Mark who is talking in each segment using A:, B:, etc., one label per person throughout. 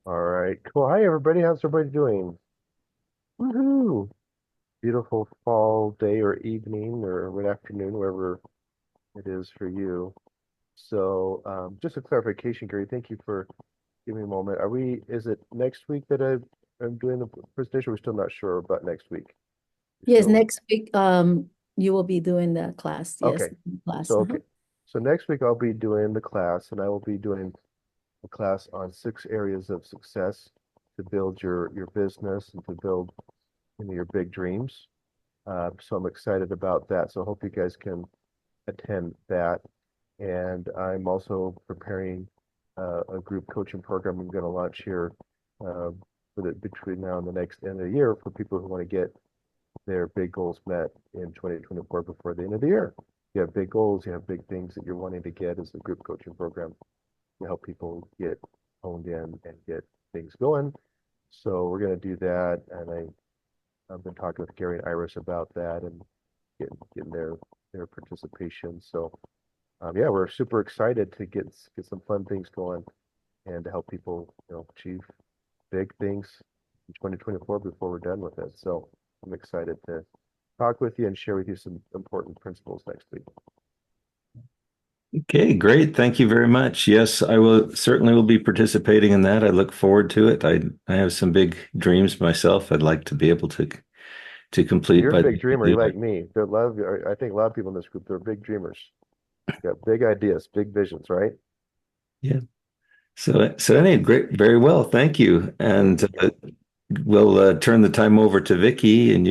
A: All right, cool. Hi, everybody. How's everybody doing? Woohoo! Beautiful fall day or evening or mid afternoon, wherever it is for you. So, just a clarification, Gary. Thank you for giving me a moment. Is it next week that I'm doing the presentation? We're still not sure about next week. We're
B: Yes,
A: still,
B: next week, you will be doing the class. Yes,
A: okay.
B: class.
A: So, okay. So next week I'll be doing the class and I will be doing a class on 6 areas of success to build your business and to build your big dreams. So I'm excited about that. So I hope you guys can attend that. And I'm also preparing a group coaching program I'm going to launch here between now and the next end of the year for people who want to get their big goals met in 2024 before the end of the year. You have big goals, you have big things that you're wanting to get as a group coaching program to help people get honed in and get things going. So we're going to do that. And I've been talking with Gary and Iris about that and getting their participation. So yeah, we're super excited to get some fun things going and to help people, achieve big things in 2024 before we're done with it. So I'm excited to talk with you and share with you some important principles next week.
C: Okay, great. Thank you very much. Yes, I will be participating in that. I look forward to it. I have some big dreams myself. I'd like to be able to complete
A: You're a
C: by the
A: big
C: end of
A: dreamer.
C: the
A: You're
C: year.
A: like me. I think a lot of people in this group, they're big dreamers. Got big ideas, big visions, right?
C: Yeah. So anyway, great, very well. Thank you. And
A: Yeah.
C: we'll turn the time over to Vicky, and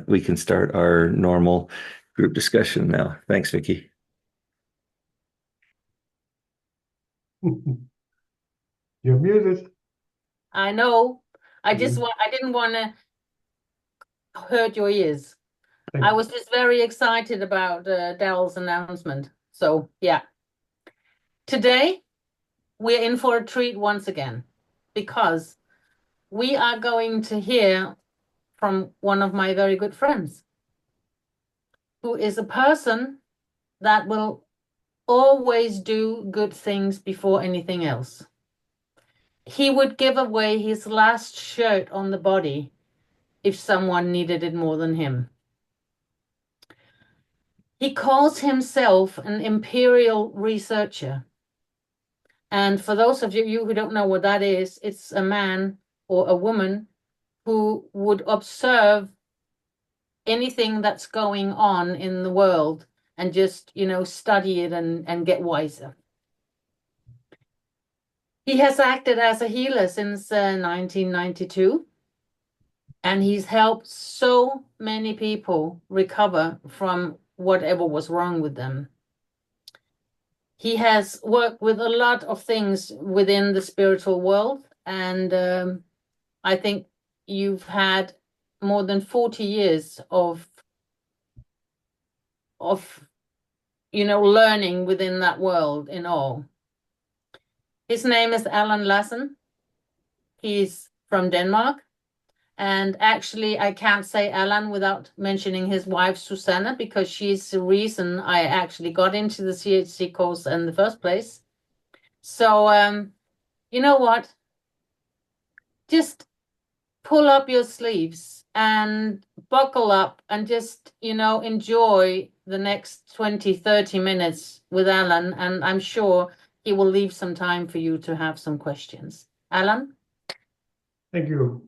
C: we can start our normal group discussion now. Thanks, Vicky.
D: You're muted.
E: I know. I
D: Mm.
E: didn't want to hurt your ears.
D: Thank
E: I
D: you.
E: was just very excited about Daryl's announcement. So, yeah. Today, we're in for a treat once again because we are going to hear from one of my very good friends who is a person that will always do good things before anything else. He would give away his last shirt on the body if someone needed it more than him. He calls himself an imperial researcher. And for those of you who don't know what that is, it's a man or a woman who would observe anything that's going on in the world and just, study it and get wiser. He has acted as a healer since 1992, and he's helped so many people recover from whatever was wrong with them. He has worked with a lot of things within the spiritual world, and I think you've had more than 40 years of learning within that world in all. His name is Allan Lassen. He's from Denmark. And actually, I can't say Allan without mentioning his wife, Susanna, because she's the reason I actually got into the CHC course in the first place. So, you know what? Just pull up your sleeves and buckle up and just, enjoy the next 20, 30 minutes with Allan. And I'm sure he will leave some time for you to have some questions. Allan?
D: Thank you.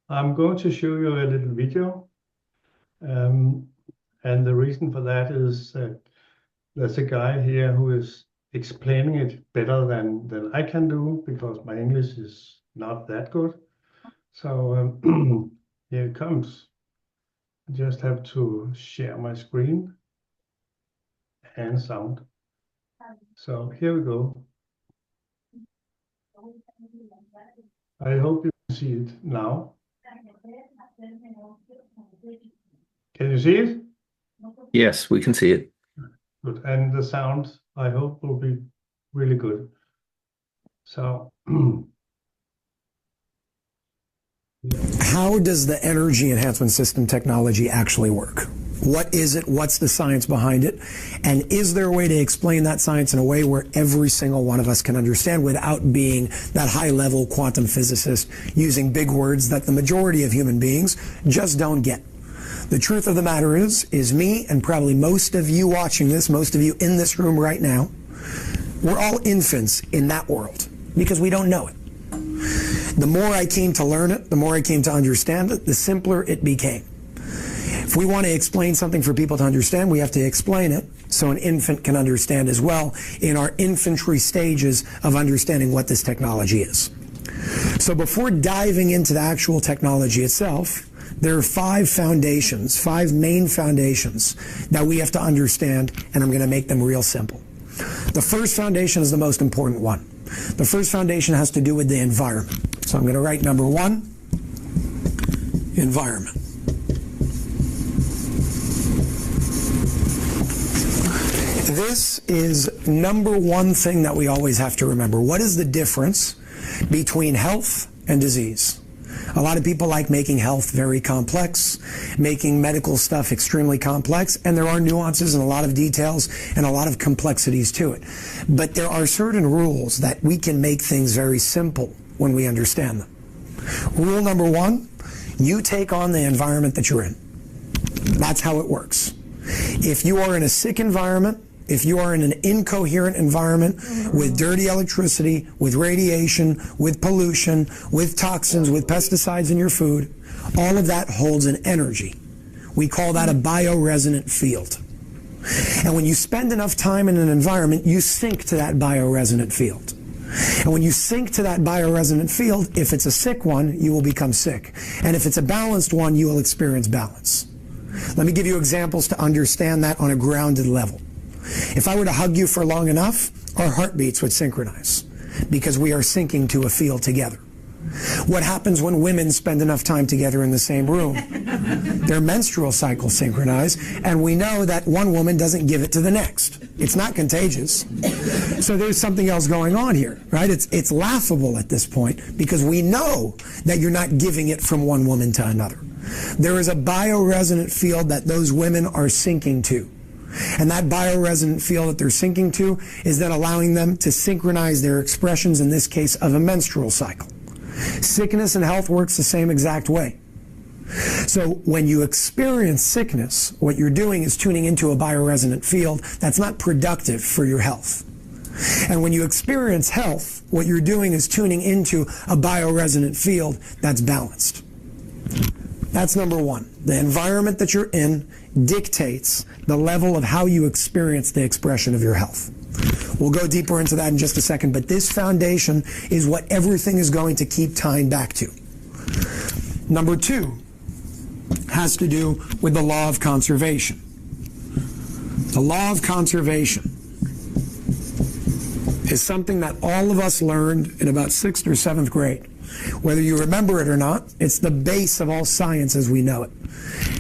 D: I'm going to show you a little video. And the reason for that is that there's a guy here who is explaining it better than I can do because my English is not that good. So here it comes. I just have to share my screen and sound. So here we go. I hope you can see it now. Can you see it?
C: Yes, we can see it.
D: Good. And the sound, I hope, will be really good. So,
F: How does the energy enhancement system technology actually work? What is it? What's the science behind it? And is there a way to explain that science in a way where every single one of us can understand without being that high-level quantum physicist using big words that the majority of human beings just don't get? The truth of the matter is me and probably most of you watching this, most of you in this room right now, we're all infants in that world because we don't know it. The more I came to learn it, the more I came to understand it, the simpler it became. If we want to explain something for people to understand, we have to explain it so an infant can understand as well in our infantry stages of understanding what this technology is. So before diving into the actual technology itself, there are 5 foundations, 5 main foundations that we have to understand, and I'm going to make them real simple. The first foundation is the most important one. The first foundation has to do with the environment. So I'm going to write number 1, environment. This is number 1 thing that we always have to remember. What is the difference between health and disease? A lot of people like making health very complex, making medical stuff extremely complex, and there are nuances and a lot of details and a lot of complexities to it. But there are certain rules that we can make things very simple when we understand them. Rule number 1, you take on the environment that you're in. That's how it works. If you are in a sick environment, if you are in an incoherent environment with dirty electricity, with radiation, with pollution, with toxins, with pesticides in your food, all of that holds an energy. We call that a bioresonant field. And when you spend enough time in an environment, you sink to that bioresonant field. And when you sink to that bioresonant field, if it's a sick one, you will become sick. And if it's a balanced one, you will experience balance. Let me give you examples to understand that on a grounded level. If I were to hug you for long enough, our heartbeats would synchronize because we are syncing to a field together. What happens when women spend enough time together in the same room? Their menstrual cycles synchronize, and we know that one woman doesn't give it to the next. It's not contagious. So there's something else going on here, right? It's laughable at this point because we know that you're not giving it from one woman to another. There is a bioresonant field that those women are syncing to. And that bioresonant field that they're syncing to is then allowing them to synchronize their expressions, in this case, of a menstrual cycle. Sickness and health works the same exact way. So when you experience sickness, what you're doing is tuning into a bioresonant field that's not productive for your health. And when you experience health, what you're doing is tuning into a bioresonant field that's balanced. That's number 1. The environment that you're in dictates the level of how you experience the expression of your health. We'll go deeper into that in just a second, but this foundation is what everything is going to keep tying back to. Number 2 has to do with the law of conservation. The law of conservation is something that all of us learned in about 6th or 7th grade. Whether you remember it or not, it's the base of all science as we know it.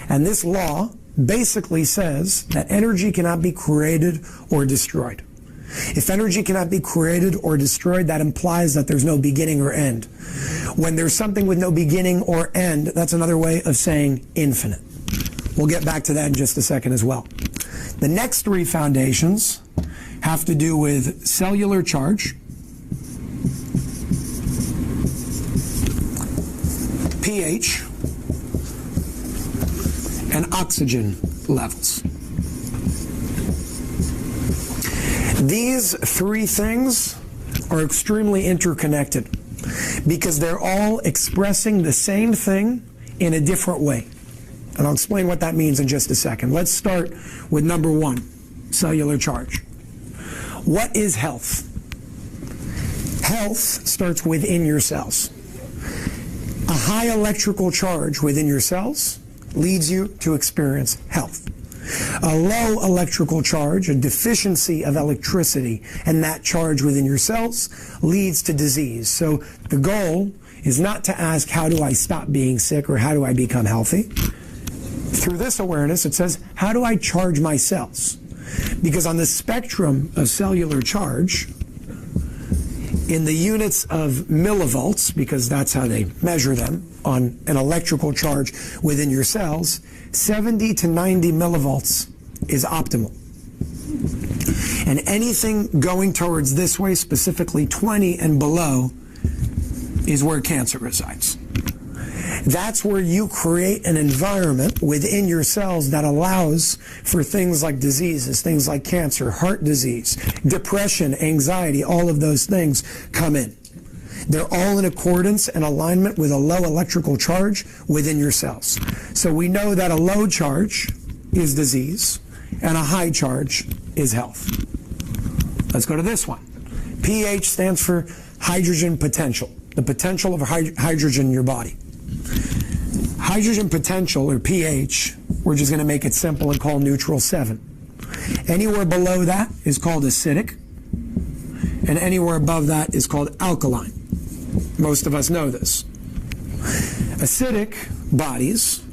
F: And this law basically says that energy cannot be created or destroyed. If energy cannot be created or destroyed, that implies that there's no beginning or end. When there's something with no beginning or end, that's another way of saying infinite. We'll get back to that in just a second as well. The next 3 foundations have to do with cellular charge, pH, and oxygen levels. These 3 things are extremely interconnected because they're all expressing the same thing in a different way. And I'll explain what that means in just a second. Let's start with number 1, cellular charge. What is health? Health starts within your cells. A high electrical charge within your cells leads you to experience health. A low electrical charge, a deficiency of electricity, and that charge within your cells leads to disease. So the goal is not to ask, how do I stop being sick or how do I become healthy? Through this awareness, it says, how do I charge my cells? Because on the spectrum of cellular charge, in the units of millivolts, because that's how they measure them on an electrical charge within your cells, 70 to 90 millivolts is optimal. And anything going towards this way, specifically 20 and below, is where cancer resides. That's where you create an environment within your cells that allows for things like diseases, things like cancer, heart disease, depression, anxiety, all of those things come in. They're all in accordance and alignment with a low electrical charge within your cells. So we know that a low charge is disease and a high charge is health. Let's go to this one. pH stands for hydrogen potential, the potential of hydrogen in your body. Hydrogen potential, or pH, we're just going to make it simple and call neutral 7. Anywhere below that is called acidic, and anywhere above that is called alkaline. Most of us know this. Acidic bodies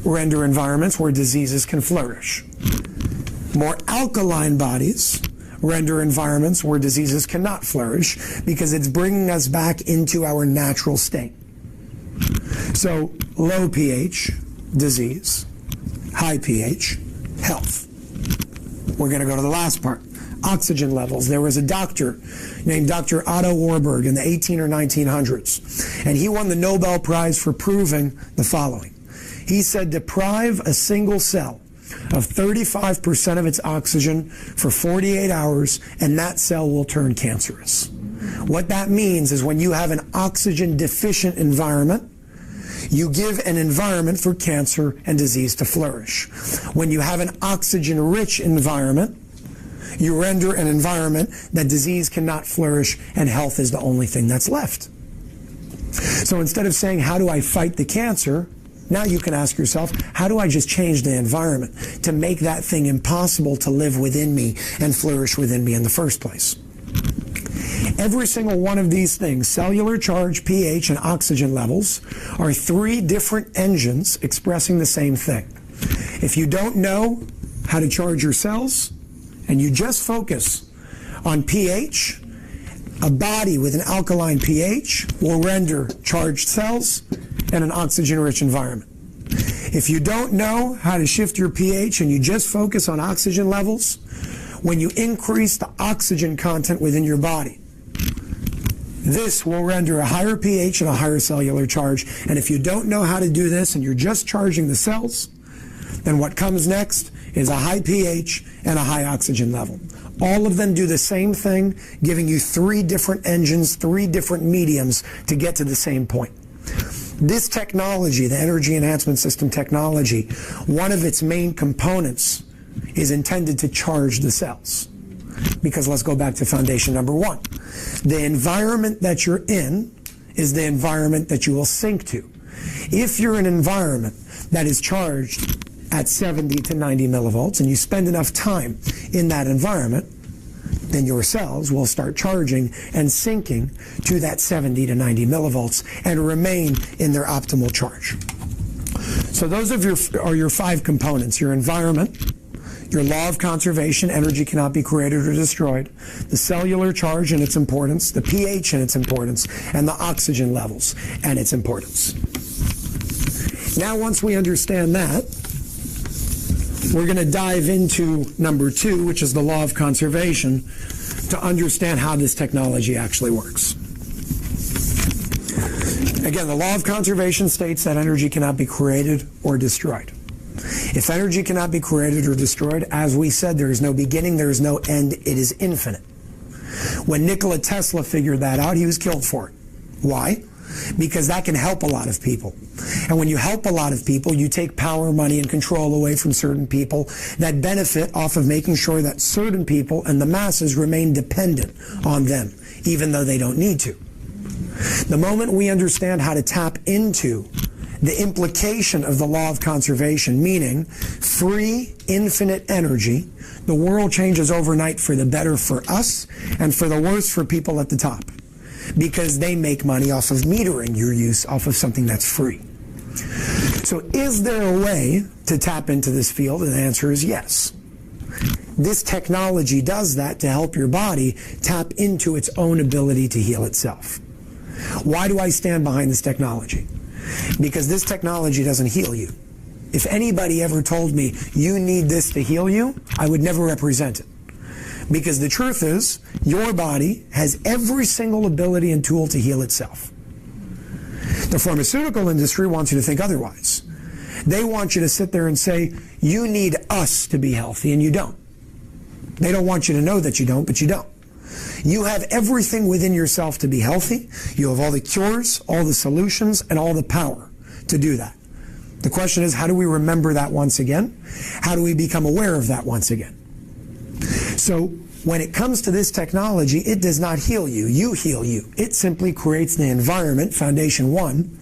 F: render environments where diseases can flourish. More alkaline bodies render environments where diseases cannot flourish because it's bringing us back into our natural state. So low pH, disease. High pH, health. We're going to go to the last part. Oxygen levels. There was a doctor named Dr. Otto Warburg in the 18 or 1900s, and he won the Nobel Prize for proving the following. He said, deprive a single cell of 35% of its oxygen for 48 hours, and that cell will turn cancerous. What that means is when you have an oxygen deficient environment, you give an environment for cancer and disease to flourish. When you have an oxygen-rich environment, you render an environment that disease cannot flourish and health is the only thing that's left. So instead of saying, how do I fight the cancer? Now you can ask yourself, how do I just change the environment to make that thing impossible to live within me and flourish within me in the first place? Every single one of these things, cellular charge, pH, and oxygen levels, are 3 different engines expressing the same thing. If you don't know how to charge your cells, and you just focus on pH, a body with an alkaline pH will render charged cells in an oxygen-rich environment. If you don't know how to shift your pH and you just focus on oxygen levels, when you increase the oxygen content within your body, this will render a higher pH and a higher cellular charge. And if you don't know how to do this and you're just charging the cells, then what comes next is a high pH and a high oxygen level. All of them do the same thing, giving you 3 different engines, 3 different mediums to get to the same point. This technology, the energy enhancement system technology, one of its main components is intended to charge the cells. Because let's go back to foundation number 1. The environment that you're in is the environment that you will sink to. If you're in an environment that is charged at 70 to 90 millivolts and you spend enough time in that environment, then your cells will start charging and sinking to that 70 to 90 millivolts and remain in their optimal charge. So those are your 5 components: your environment, your law of conservation, energy cannot be created or destroyed, the cellular charge and its importance, the pH and its importance, and the oxygen levels and its importance. Now, once we understand that, we're going to dive into number 2, which is the law of conservation, to understand how this technology actually works. Again, the law of conservation states that energy cannot be created or destroyed. If energy cannot be created or destroyed, as we said, there is no beginning, there is no end, it is infinite. When Nikola Tesla figured that out, he was killed for it. Why? Because that can help a lot of people. And when you help a lot of people, you take power, money, and control away from certain people that benefit off of making sure that certain people and the masses remain dependent on them, even though they don't need to. The moment we understand how to tap into the implication of the law of conservation, meaning free, infinite energy, the world changes overnight for the better for us and for the worse for people at the top, because they make money off of metering your use off of something that's free. So is there a way to tap into this field? And the answer is yes. This technology does that to help your body tap into its own ability to heal itself. Why do I stand behind this technology? Because this technology doesn't heal you. If anybody ever told me you need this to heal you, I would never represent it. Because the truth is, your body has every single ability and tool to heal itself. The pharmaceutical industry wants you to think otherwise. They want you to sit there and say, you need us to be healthy, and you don't. They don't want you to know that you don't, but you don't. You have everything within yourself to be healthy. You have all the cures, all the solutions, and all the power to do that. The question is, how do we remember that once again? How do we become aware of that once again? So when it comes to this technology, it does not heal you. You heal you. It simply creates the environment, foundation one,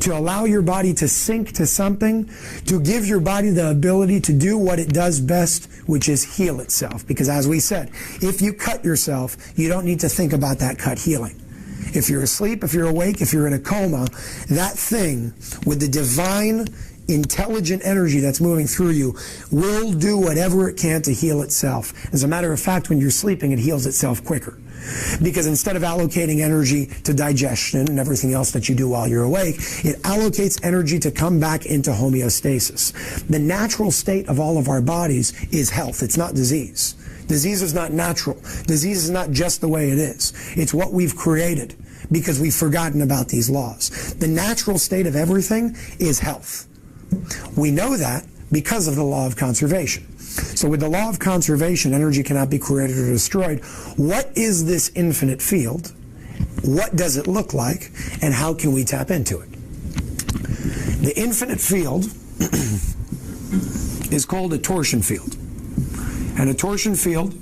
F: to allow your body to sync to something, to give your body the ability to do what it does best, which is heal itself. Because as we said, if you cut yourself, you don't need to think about that cut healing. If you're asleep, if you're awake, if you're in a coma, that thing with the divine, intelligent energy that's moving through you will do whatever it can to heal itself. As a matter of fact, when you're sleeping, it heals itself quicker. Because instead of allocating energy to digestion and everything else that you do while you're awake, it allocates energy to come back into homeostasis. The natural state of all of our bodies is health. It's not disease. Disease is not natural. Disease is not just the way it is. It's what we've created because we've forgotten about these laws. The natural state of everything is health. We know that because of the law of conservation. So with the law of conservation, energy cannot be created or destroyed. What is this infinite field? What does it look like? And how can we tap into it? The infinite field is called a torsion field. And a torsion field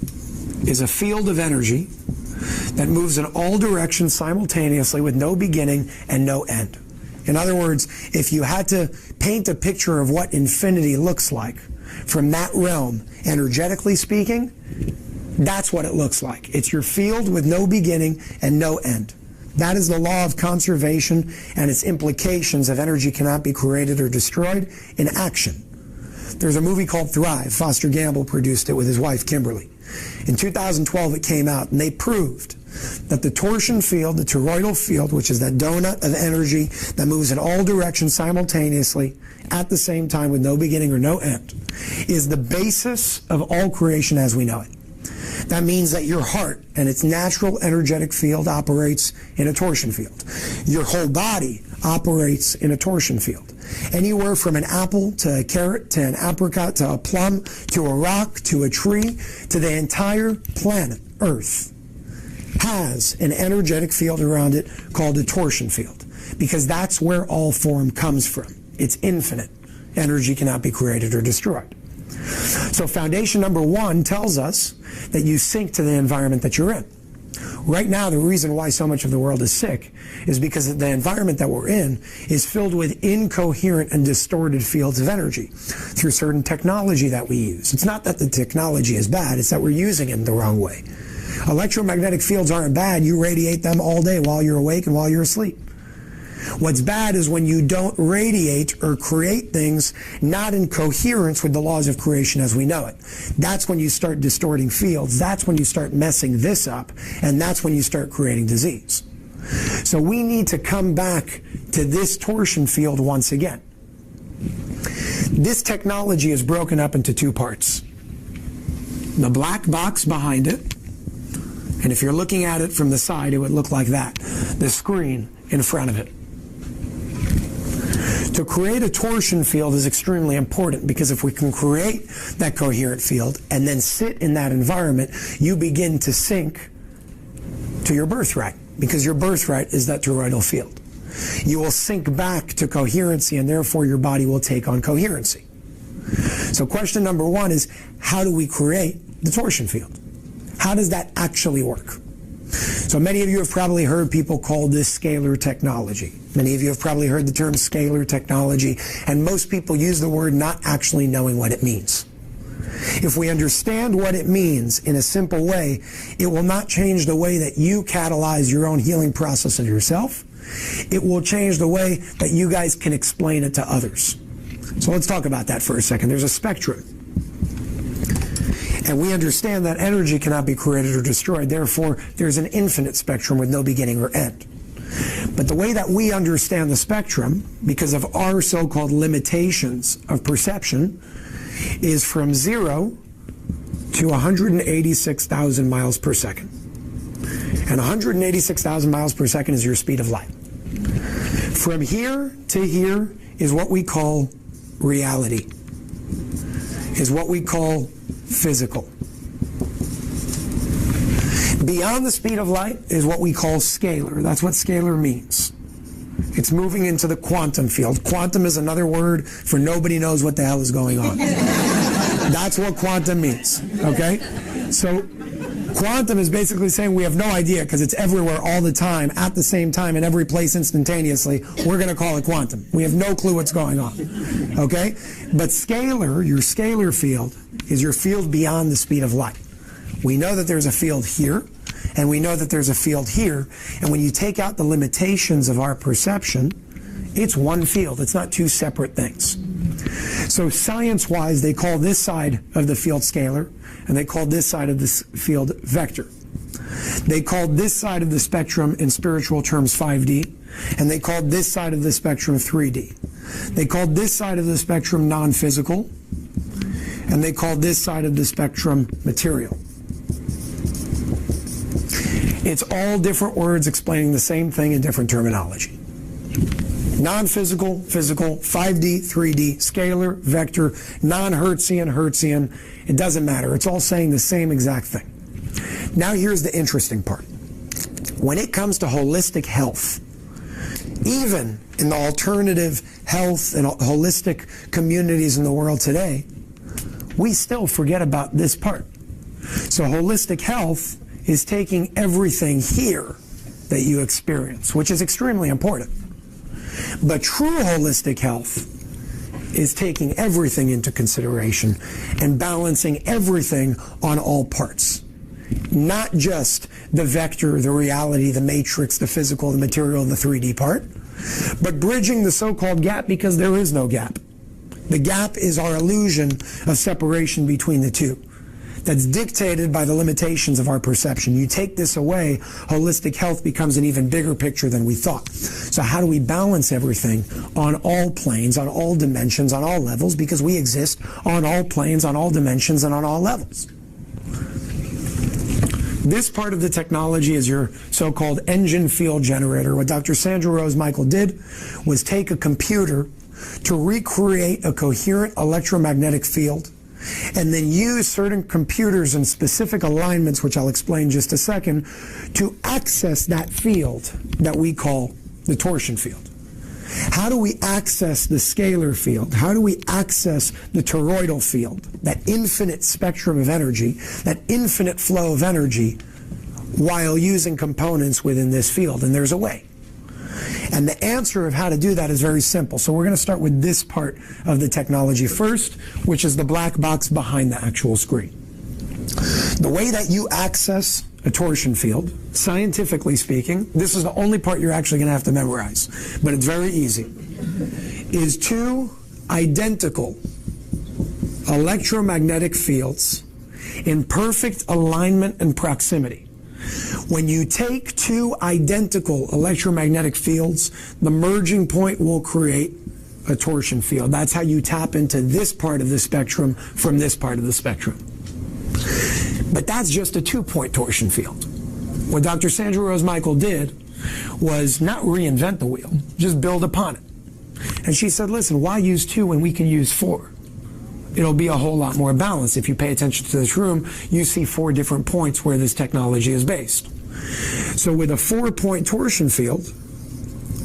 F: is a field of energy that moves in all directions simultaneously with no beginning and no end. In other words, if you had to paint a picture of what infinity looks like from that realm, energetically speaking, that's what it looks like. It's your field with no beginning and no end. That is the law of conservation and its implications of energy cannot be created or destroyed in action. There's a movie called Thrive. Foster Gamble produced it with his wife, Kimberly. In 2012, it came out, and they proved that the torsion field, the toroidal field, which is that donut of energy that moves in all directions simultaneously at the same time with no beginning or no end, is the basis of all creation as we know it. That means that your heart and its natural energetic field operates in a torsion field. Your whole body operates in a torsion field. Anywhere from an apple to a carrot to an apricot to a plum to a rock to a tree to the entire planet Earth has an energetic field around it called a torsion field, because that's where all form comes from. It's infinite. Energy cannot be created or destroyed. So foundation number one tells us that you sync to the environment that you're in. Right now, the reason why so much of the world is sick is because the environment that we're in is filled with incoherent and distorted fields of energy through certain technology that we use. It's not that the technology is bad, it's that we're using it the wrong way. Electromagnetic fields aren't bad. You radiate them all day while you're awake and while you're asleep. What's bad is when you don't radiate or create things not in coherence with the laws of creation as we know it. That's when you start distorting fields. That's when you start messing this up. And that's when you start creating disease. So we need to come back to this torsion field once again. This technology is broken up into two parts. The black box behind it, and if you're looking at it from the side, it would look like that. The screen in front of it. To create a torsion field is extremely important, because if we can create that coherent field and then sit in that environment, you begin to sync to your birthright, because your birthright is that toroidal field. You will sync back to coherency, and therefore your body will take on coherency. So question number one is, how do we create the torsion field? How does that actually work? So many of you have probably heard people call this scalar technology. Many of you have probably heard the term scalar technology, and most people use the word not actually knowing what it means. If we understand what it means in a simple way, it will not change the way that you catalyze your own healing process of yourself. It will change the way that you guys can explain it to others. So let's talk about that for a second. There's a spectrum. And we understand that energy cannot be created or destroyed. Therefore, there's an infinite spectrum with no beginning or end. But the way that we understand the spectrum, because of our so-called limitations of perception, is from 0 to 186,000 miles per second. And 186,000 miles per second is your speed of light. From here to here is what we call reality, is what we call physical. Beyond the speed of light is what we call scalar. That's what scalar means. It's moving into the quantum field. Quantum is another word for nobody knows what the hell is going on. That's what quantum means, okay? So quantum is basically saying we have no idea because it's everywhere all the time, at the same time, in every place instantaneously. We're going to call it quantum. We have no clue what's going on, okay? But scalar, your scalar field, is your field beyond the speed of light. We know that there's a field here, and we know that there's a field here, and when you take out the limitations of our perception, it's one field. It's not two separate things. So science-wise, they call this side of the field scalar, and they call this side of this field vector. They called this side of the spectrum in spiritual terms 5D, and they called this side of the spectrum 3D. They called this side of the spectrum non-physical, and they called this side of the spectrum material. It's all different words explaining the same thing in different terminology. Non-physical, physical, 5D, 3D, scalar, vector, non-Hertzian, Hertzian. It doesn't matter. It's all saying the same exact thing. Now here's the interesting part. When it comes to holistic health, even in the alternative health and holistic communities in the world today, we still forget about this part. So holistic health is taking everything here that you experience, which is extremely important. But true holistic health is taking everything into consideration and balancing everything on all parts. Not just the vector, the reality, the matrix, the physical, the material, the 3D part, but bridging the so-called gap because there is no gap. The gap is our illusion of separation between the two. That's dictated by the limitations of our perception. You take this away, holistic health becomes an even bigger picture than we thought. So how do we balance everything on all planes, on all dimensions, on all levels? Because we exist on all planes, on all dimensions, and on all levels. This part of the technology is your so-called engine field generator. What Dr. Sandra Rose Michael did was take a computer to recreate a coherent electromagnetic field and then use certain computers in specific alignments, which I'll explain in just a second, to access that field that we call the torsion field. How do we access the scalar field? How do we access the toroidal field, that infinite spectrum of energy, that infinite flow of energy, while using components within this field? And there's a way. And the answer of how to do that is very simple. So we're going to start with this part of the technology first, which is the black box behind the actual screen. The way that you access a torsion field, scientifically speaking, this is the only part you're actually going to have to memorize, but it's very easy, is two identical electromagnetic fields in perfect alignment and proximity. When you take two identical electromagnetic fields, the merging point will create a torsion field. That's how you tap into this part of the spectrum from this part of the spectrum. But that's just a two-point torsion field. What Dr. Sandra Rose Michael did was not reinvent the wheel, just build upon it. And she said, listen, why use two when we can use four? It'll be a whole lot more balanced. If you pay attention to this room, you see 4 different points where this technology is based. So with a 4-point torsion field,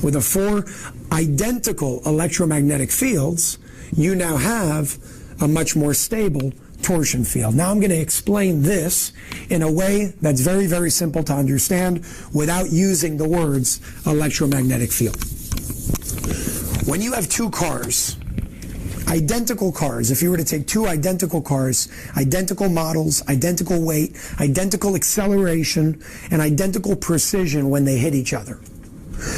F: with a 4 identical electromagnetic fields, you now have a much more stable torsion field. Now I'm going to explain this in a way that's very, very simple to understand without using the words electromagnetic field. When you have 2 cars, identical cars, if you were to take 2 identical cars, identical models, identical weight, identical acceleration, and identical precision when they hit each other.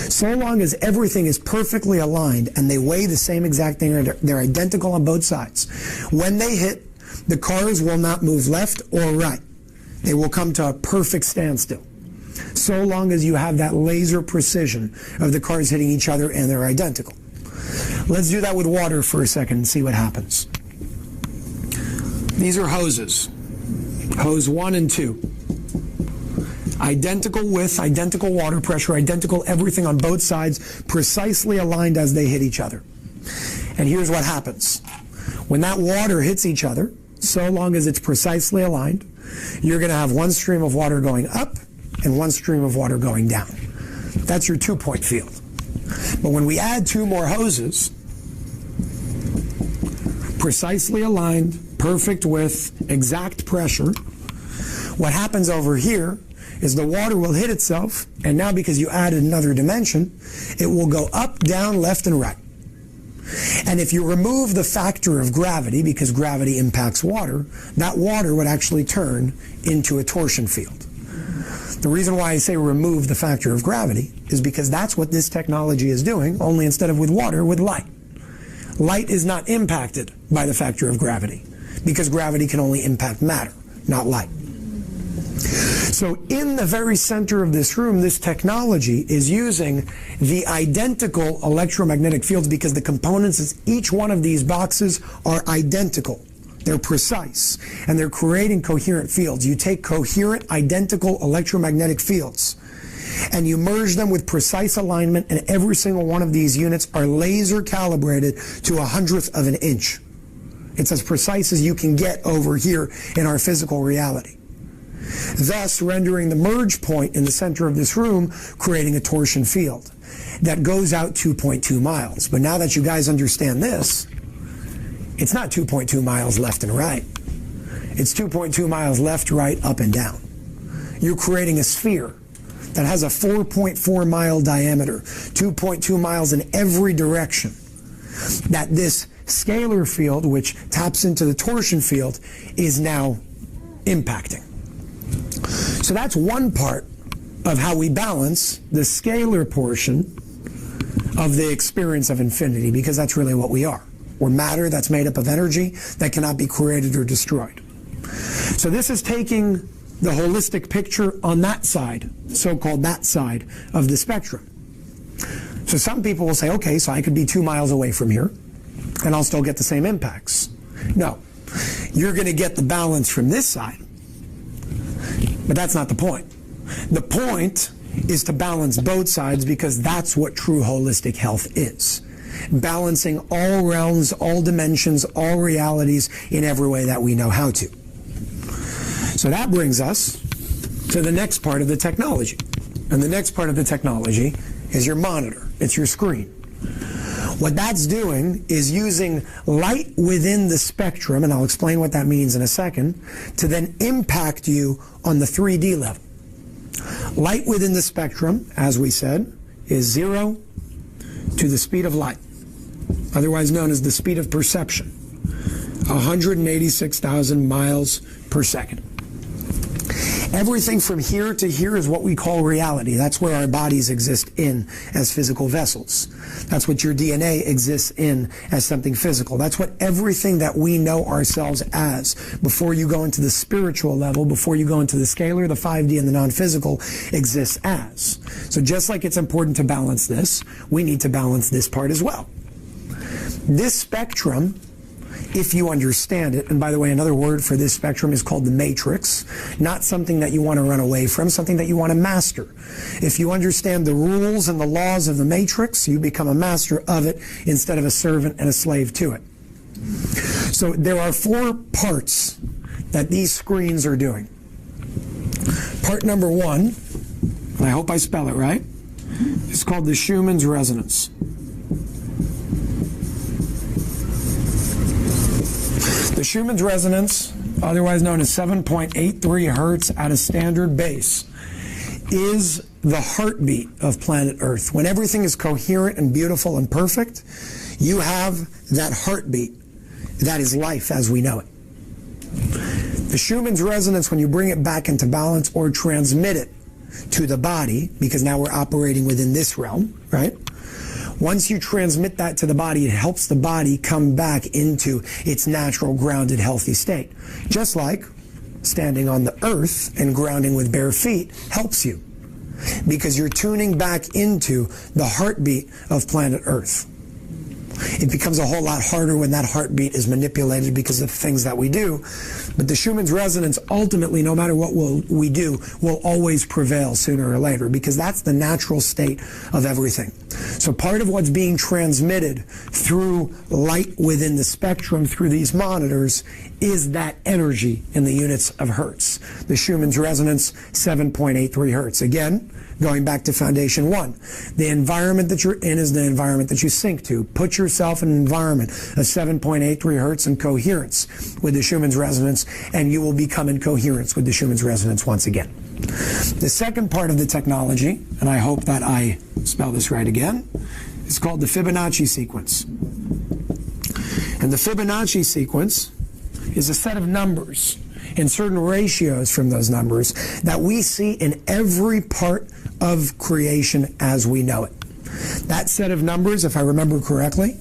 F: So long as everything is perfectly aligned and they weigh the same exact thing, they're identical on both sides. When they hit, the cars will not move left or right. They will come to a perfect standstill, so long as you have that laser precision of the cars hitting each other and they're identical. Let's do that with water for a second and see what happens. These are hoses. Hose 1 and 2. Identical width, identical water pressure, identical everything on both sides, precisely aligned as they hit each other. And here's what happens. When that water hits each other, so long as it's precisely aligned, you're going to have one stream of water going up and one stream of water going down. That's your 2-point field. But when we add 2 more hoses, precisely aligned, perfect width, exact pressure, what happens over here is the water will hit itself, and now because you added another dimension, it will go up, down, left, and right. And if you remove the factor of gravity, because gravity impacts water, that water would actually turn into a torsion field. The reason why I say remove the factor of gravity is because that's what this technology is doing, only instead of with water, with light. Light is not impacted by the factor of gravity, because gravity can only impact matter, not light. So in the very center of this room, this technology is using the identical electromagnetic fields because the components of each one of these boxes are identical. They're precise, and they're creating coherent fields. You take coherent, identical electromagnetic fields, and you merge them with precise alignment, and every single one of these units are laser calibrated to 1/100th of an inch. It's as precise as you can get over here in our physical reality, thus rendering the merge point in the center of this room, creating a torsion field that goes out 2.2 miles. But now that you guys understand this, it's not 2.2 miles left and right. It's 2.2 miles left, right, up, and down. You're creating a sphere that has a 4.4 mile diameter, 2.2 miles in every direction, that this scalar field, which taps into the torsion field, is now impacting. So that's one part of how we balance the scalar portion of the experience of infinity, because that's really what we are. We're matter that's made up of energy that cannot be created or destroyed. So this is taking the holistic picture on that side, so-called that side of the spectrum. So some people will say, okay, so I could be 2 miles away from here and I'll still get the same impacts. No, you're going to get the balance from this side. But that's not the point. The point is to balance both sides, because that's what true holistic health is. Balancing all realms, all dimensions, all realities in every way that we know how to. So that brings us to the next part of the technology. And the next part of the technology is your monitor. It's your screen. What that's doing is using light within the spectrum, and I'll explain what that means in a second, to then impact you on the 3D level. Light within the spectrum, as we said, is 0 to the speed of light, otherwise known as the speed of perception, 186,000 miles per second. Everything from here to here is what we call reality. That's where our bodies exist in as physical vessels. That's what your DNA exists in as something physical. That's what everything that we know ourselves as, before you go into the spiritual level, before you go into the scalar, the 5D, and the non-physical, exists as. So just like it's important to balance this, we need to balance this part as well. This spectrum, if you understand it, and by the way, another word for this spectrum is called the matrix, not something that you want to run away from, something that you want to master. If you understand the rules and the laws of the matrix, you become a master of it instead of a servant and a slave to it. So there are 4 parts that these screens are doing. Part number 1, and I hope I spell it right, is called the Schumann's resonance. The Schumann's resonance, otherwise known as 7.83 hertz at a standard base, is the heartbeat of planet Earth. When everything is coherent and beautiful and perfect, you have that heartbeat. That is life as we know it. The Schumann's resonance, when you bring it back into balance or transmit it to the body, because now we're operating within this realm, right? Once you transmit that to the body, it helps the body come back into its natural, grounded, healthy state. Just like standing on the earth and grounding with bare feet helps you, because you're tuning back into the heartbeat of planet Earth. It becomes a whole lot harder when that heartbeat is manipulated because of the things that we do. But the Schumann's resonance, ultimately, no matter what we do, will always prevail sooner or later, because that's the natural state of everything. So part of what's being transmitted through light within the spectrum through these monitors is that energy in the units of hertz. The Schumann's resonance, 7.83 hertz. Again, going back to foundation 1, the environment that you're in is the environment that you sync to. Put yourself in an environment of 7.83 hertz in coherence with the Schumann's resonance, and you will become in coherence with the Schumann's resonance once again. The second part of the technology, and I hope that I spell this right again, is called the Fibonacci sequence. And the Fibonacci sequence is a set of numbers and certain ratios from those numbers that we see in every part of creation as we know it. That set of numbers, if I remember correctly,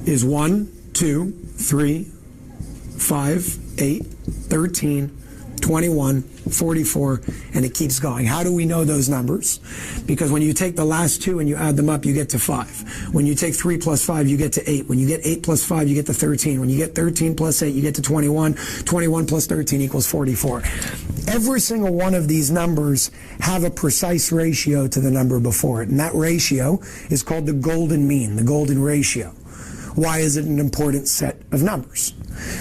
F: is 1, 2, 3, 5, 8, 13, 21, 44, and it keeps going. How do we know those numbers? Because when you take the last two and you add them up, you get to 5. When you take 3 plus 5, you get to 8. When you get 8 plus 5, you get to 13. When you get 13 plus 8, you get to 21. 21 plus 13 equals 44. Every single one of these numbers have a precise ratio to the number before it, and that ratio is called the golden mean, the golden ratio. Why is it an important set of numbers?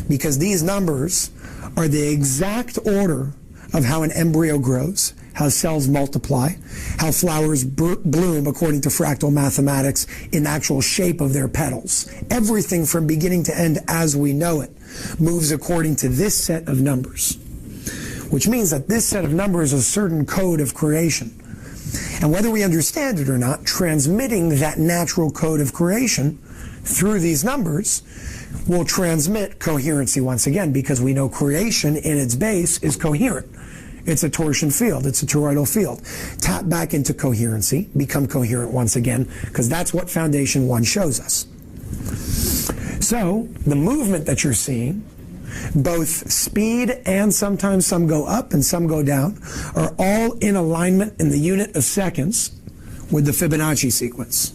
F: Because these numbers are the exact order of how an embryo grows, how cells multiply, how flowers bloom according to fractal mathematics in actual shape of their petals. Everything from beginning to end as we know it moves according to this set of numbers, which means that this set of numbers is a certain code of creation. And whether we understand it or not, transmitting that natural code of creation through these numbers will transmit coherency once again, because we know creation in its base is coherent. It's a torsion field. It's a toroidal field. Tap back into coherency, become coherent once again, because that's what Foundation 1 shows us. So the movement that you're seeing, both speed and sometimes some go up and some go down, are all in alignment in the unit of seconds with the Fibonacci sequence.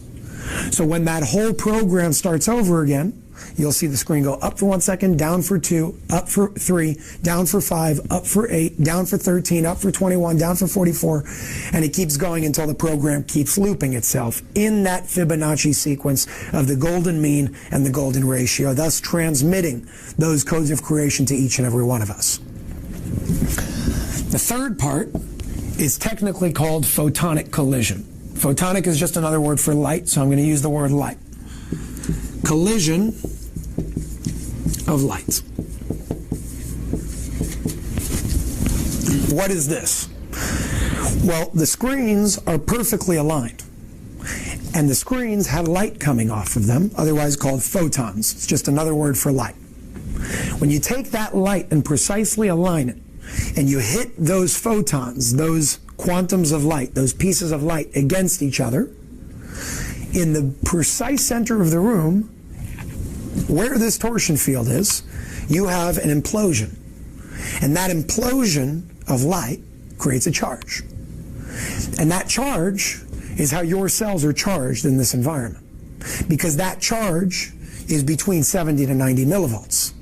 F: So when that whole program starts over again, you'll see the screen go up for 1 second, down for 2, up for 3, down for 5, up for 8, down for 13, up for 21, down for 44, and it keeps going until the program keeps looping itself in that Fibonacci sequence of the golden mean and the golden ratio, thus transmitting those codes of creation to each and every one of us. The third part is technically called photonic collision. Photonic is just another word for light, so I'm going to use the word light. Collision of light. What is this? Well, the screens are perfectly aligned, and the screens have light coming off of them, otherwise called photons. It's just another word for light. When you take that light and precisely align it, and you hit those photons, those quantums of light, those pieces of light against each other, in the precise center of the room, where this torsion field is, you have an implosion. And that implosion of light creates a charge. And that charge is how your cells are charged in this environment, because that charge is between 70 to 90 millivolts.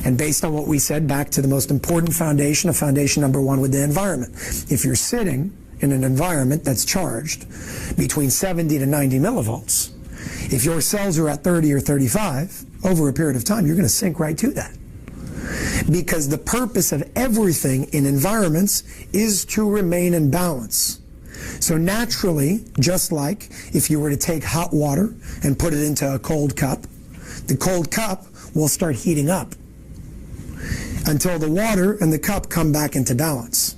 F: And based on what we said, back to the most important foundation of foundation number 1 with the environment, if you're sitting in an environment that's charged between 70 to 90 millivolts, if your cells are at 30 or 35, over a period of time, you're going to sink right to that. Because the purpose of everything in environments is to remain in balance. So naturally, just like if you were to take hot water and put it into a cold cup, the cold cup will start heating up until the water and the cup come back into balance.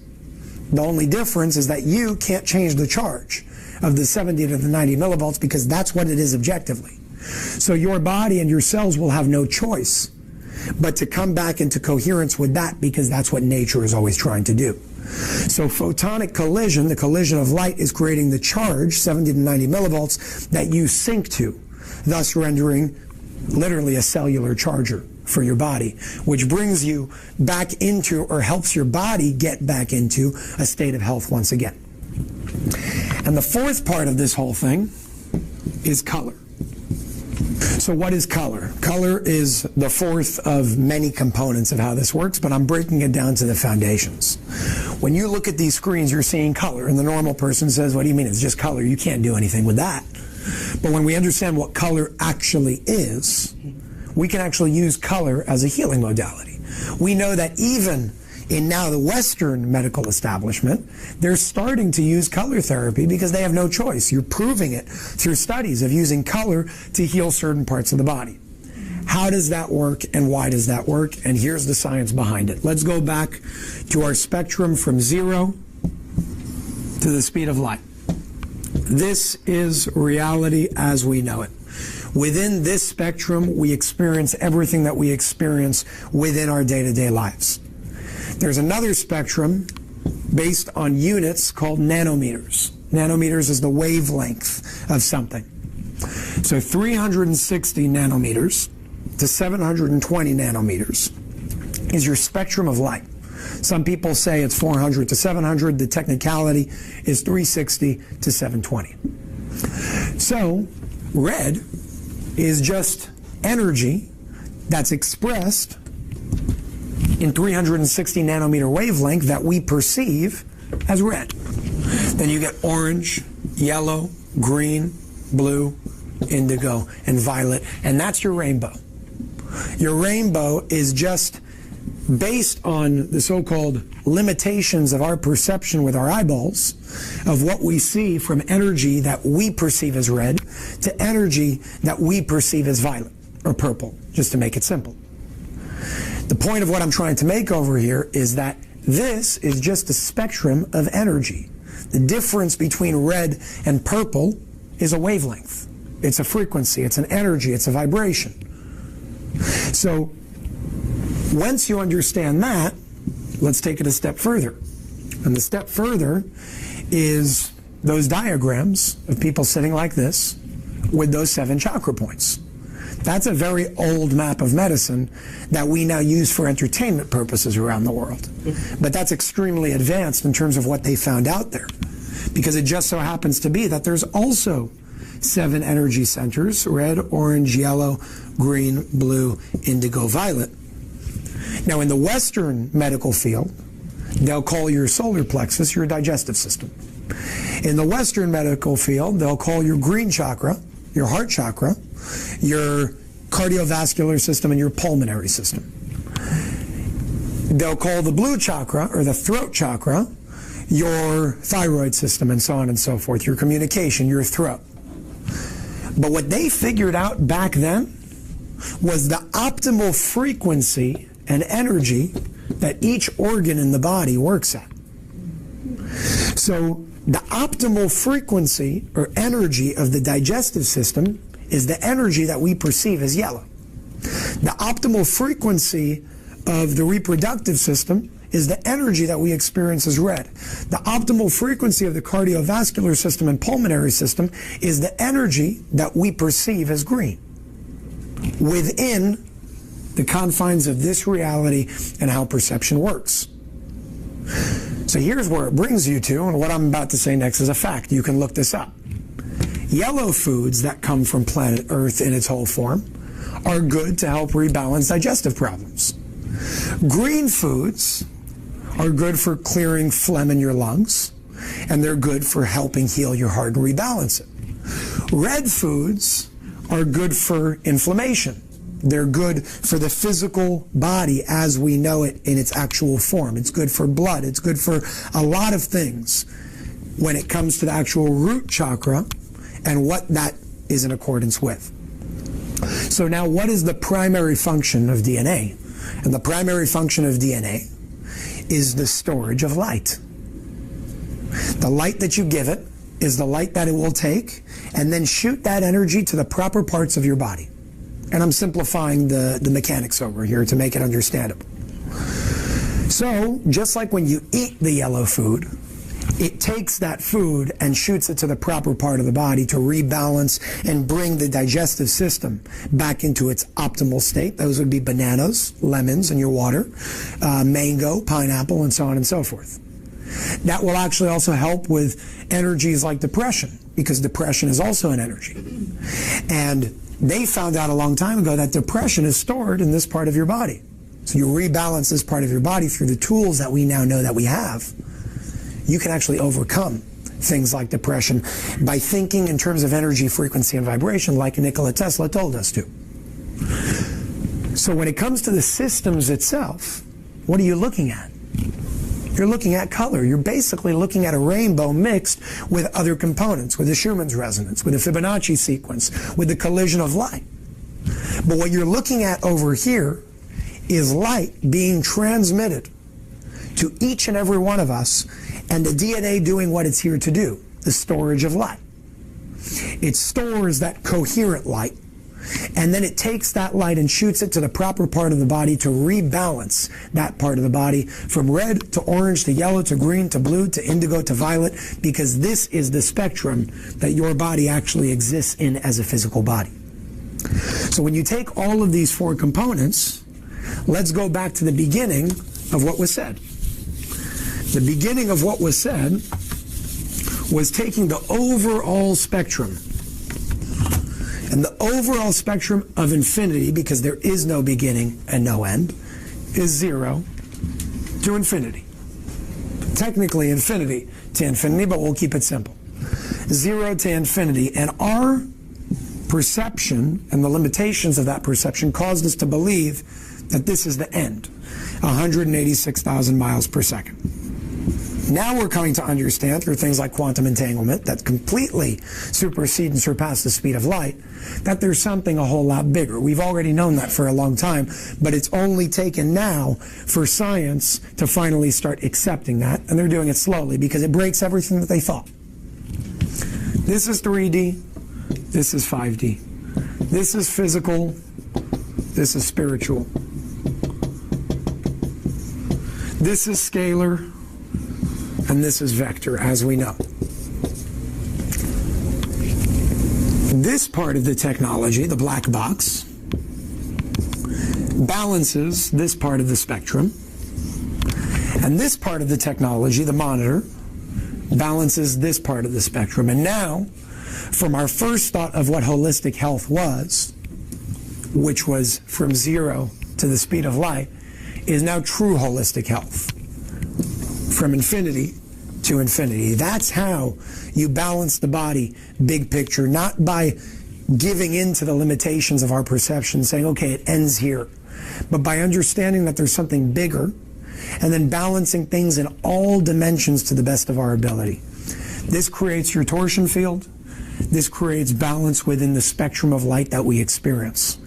F: The only difference is that you can't change the charge of the 70 to the 90 millivolts, because that's what it is objectively. So your body and your cells will have no choice but to come back into coherence with that, because that's what nature is always trying to do. So photonic collision, the collision of light, is creating the charge, 70 to 90 millivolts, that you sync to, thus rendering literally a cellular charger for your body, which brings you back into, or helps your body get back into, a state of health once again. And the fourth part of this whole thing is color. So what is color? Color is the fourth of many components of how this works, but I'm breaking it down to the foundations. When you look at these screens, you're seeing color, and the normal person says, what do you mean? It's just color. You can't do anything with that. But when we understand what color actually is, we can actually use color as a healing modality. We know that even in now the Western medical establishment, they're starting to use color therapy because they have no choice. You're proving it through studies of using color to heal certain parts of the body. How does that work, and why does that work? And here's the science behind it. Let's go back to our spectrum from 0 to the speed of light. This is reality as we know it. Within this spectrum, we experience everything that we experience within our day-to-day lives. There's another spectrum based on units called nanometers. Nanometers is the wavelength of something. So 360 nanometers to 720 nanometers is your spectrum of light. Some people say it's 400 to 700. The technicality is 360 to 720. So red is just energy that's expressed in 360 nanometer wavelength that we perceive as red. Then you get orange, yellow, green, blue, indigo, and violet, and that's your rainbow. Your rainbow is just based on the so-called limitations of our perception with our eyeballs of what we see from energy that we perceive as red to energy that we perceive as violet or purple, just to make it simple. The point of what I'm trying to make over here is that this is just a spectrum of energy. The difference between red and purple is a wavelength. It's a frequency, it's an energy, it's a vibration. So once you understand that, let's take it a step further. And the step further is those diagrams of people sitting like this with those 7 chakra points. That's a very old map of medicine that we now use for entertainment purposes around the world. But that's extremely advanced in terms of what they found out there. Because it just so happens to be that there's also 7 energy centers: red, orange, yellow, green, blue, indigo, violet. Now in the Western medical field, they'll call your solar plexus your digestive system. In the Western medical field, they'll call your green chakra, your heart chakra, your cardiovascular system, and your pulmonary system. They'll call the blue chakra, or the throat chakra, your thyroid system, and so on and so forth, your communication, your throat. But what they figured out back then was the optimal frequency and energy that each organ in the body works at. So the optimal frequency or energy of the digestive system is the energy that we perceive as yellow. The optimal frequency of the reproductive system is the energy that we experience as red. The optimal frequency of the cardiovascular system and pulmonary system is the energy that we perceive as green, within the confines of this reality and how perception works. So here's where it brings you to, and what I'm about to say next is a fact. You can look this up. Yellow foods that come from planet Earth in its whole form are good to help rebalance digestive problems. Green foods are good for clearing phlegm in your lungs, and they're good for helping heal your heart and rebalance it. Red foods are good for inflammation. They're good for the physical body as we know it in its actual form. It's good for blood. It's good for a lot of things when it comes to the actual root chakra and what that is in accordance with. So now, what is the primary function of DNA? And the primary function of DNA is the storage of light. The light that you give it is the light that it will take and then shoot that energy to the proper parts of your body. And I'm simplifying the mechanics over here to make it understandable. So, just like when you eat the yellow food, it takes that food and shoots it to the proper part of the body to rebalance and bring the digestive system back into its optimal state. Those would be bananas, lemons in your water, mango, pineapple, and so on and so forth. That will actually also help with energies like depression, because depression is also an energy. And they found out a long time ago that depression is stored in this part of your body. So you rebalance this part of your body through the tools that we now know that we have. You can actually overcome things like depression by thinking in terms of energy, frequency, and vibration, like Nikola Tesla told us to. So when it comes to the systems itself, what are you looking at? You're looking at color. You're basically looking at a rainbow mixed with other components, with the Schumann's resonance, with the Fibonacci sequence, with the collision of light. But what you're looking at over here is light being transmitted to each and every one of us, and the DNA doing what it's here to do, the storage of light. It stores that coherent light, and then it takes that light and shoots it to the proper part of the body to rebalance that part of the body from red to orange to yellow to green to blue to indigo to violet, because this is the spectrum that your body actually exists in as a physical body. So when you take all of these four components, let's go back to the beginning of what was said. The beginning of what was said was taking the overall spectrum. And the overall spectrum of infinity, because there is no beginning and no end, is 0 to infinity. Technically infinity to infinity, but we'll keep it simple. 0 to infinity. And our perception and the limitations of that perception caused us to believe that this is the end, 186,000 miles per second. Now we're coming to understand through things like quantum entanglement that completely supersede and surpass the speed of light, that there's something a whole lot bigger. We've already known that for a long time, but it's only taken now for science to finally start accepting that, and they're doing it slowly because it breaks everything that they thought. This is 3D, this is 5D. This is physical, this is spiritual. This is scalar, and this is vector, as we know. This part of the technology, the black box, balances this part of the spectrum, and this part of the technology, the monitor, balances this part of the spectrum. And now, from our first thought of what holistic health was, which was from 0 to the speed of light, is now true holistic health. From infinity to infinity. That's how you balance the body, big picture, not by giving in to the limitations of our perception, saying, okay, it ends here, but by understanding that there's something bigger, and then balancing things in all dimensions to the best of our ability. This creates your torsion field. This creates balance within the spectrum of light that we experience.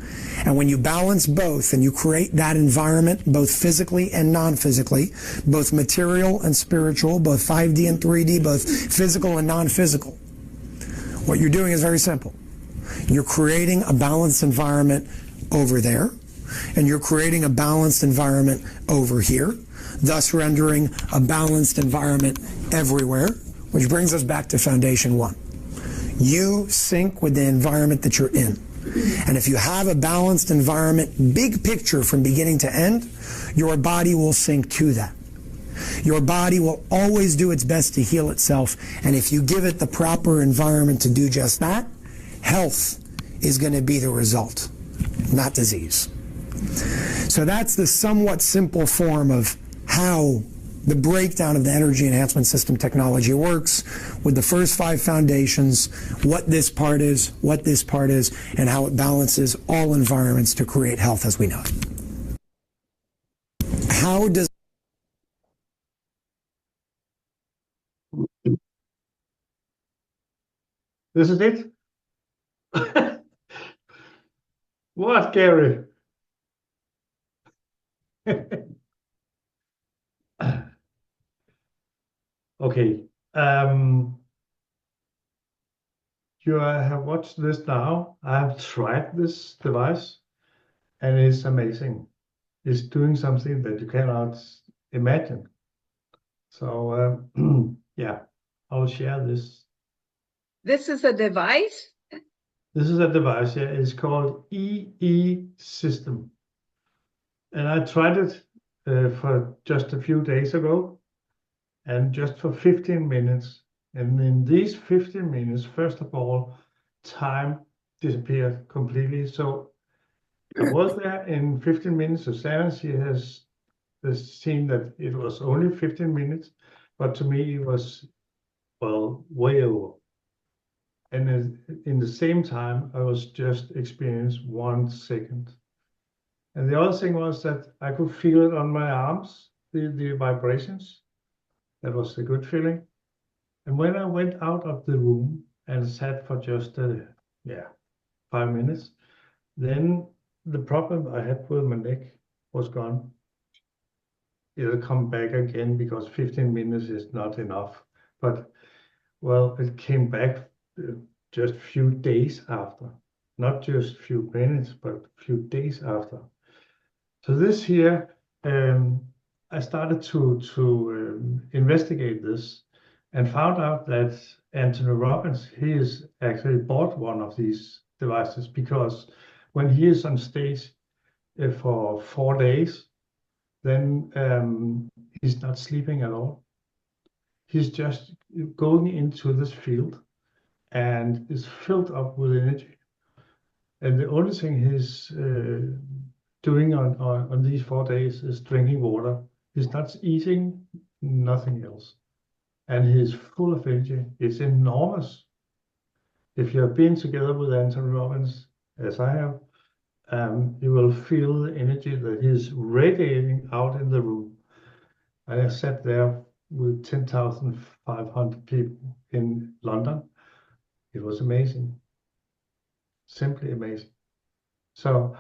F: And when you balance both and you create that environment, both physically and non-physically, both material and spiritual, both 5D and 3D, both physical and non-physical, what you're doing is very simple. You're creating a balanced environment over there, and you're creating a balanced environment over here, thus rendering a balanced environment everywhere, which brings us back to foundation 1. You sync with the environment that you're in. And if you have a balanced environment, big picture from beginning to end, your body will sync to that. Your body will always do its best to heal itself, and if you give it the proper environment to do just that, health is going to be the result, not disease. So that's the somewhat simple form of how the breakdown of the energy enhancement system technology works, with the first 5 foundations, what this part is, and how it balances all environments to create health as we know it. How does
D: This is it? What, Gary? Okay. You have watched this now. I have tried this device, and it's amazing. It's doing something that you cannot imagine. So yeah, I'll share this.
G: This is a device?
D: This is a device, yeah, it's called EE system. And I tried it for just a few days ago, and just for 15 minutes. And in these 15 minutes, first of all, time disappeared completely. So I was there in 15 minutes. Susanna, she has seen that it was only 15 minutes, but to me it was, well, way over. And in the same time, I was just experienced 1 second. And the other thing was that I could feel it on my arms, the vibrations. That was a good feeling. And when I went out of the room and sat for just 5 minutes, then the problem I had with my neck was gone. It'll come back again because 15 minutes is not enough. But, well, it came back just a few days after. Not just a few minutes, but a few days after. So this year, I started to investigate this and found out that Anthony Robbins, he has actually bought one of these devices because when he is on stage for 4 days, then he's not sleeping at all. He's just going into this field and is filled up with energy. And the only thing he's doing on these 4 days is drinking water. He's not eating, nothing else. And he's full of energy. It's enormous. If you have been together with Anthony Robbins, as I have, you will feel the energy that he's radiating out in the room. I sat there with 10,500 people in London. It was amazing. Simply amazing. So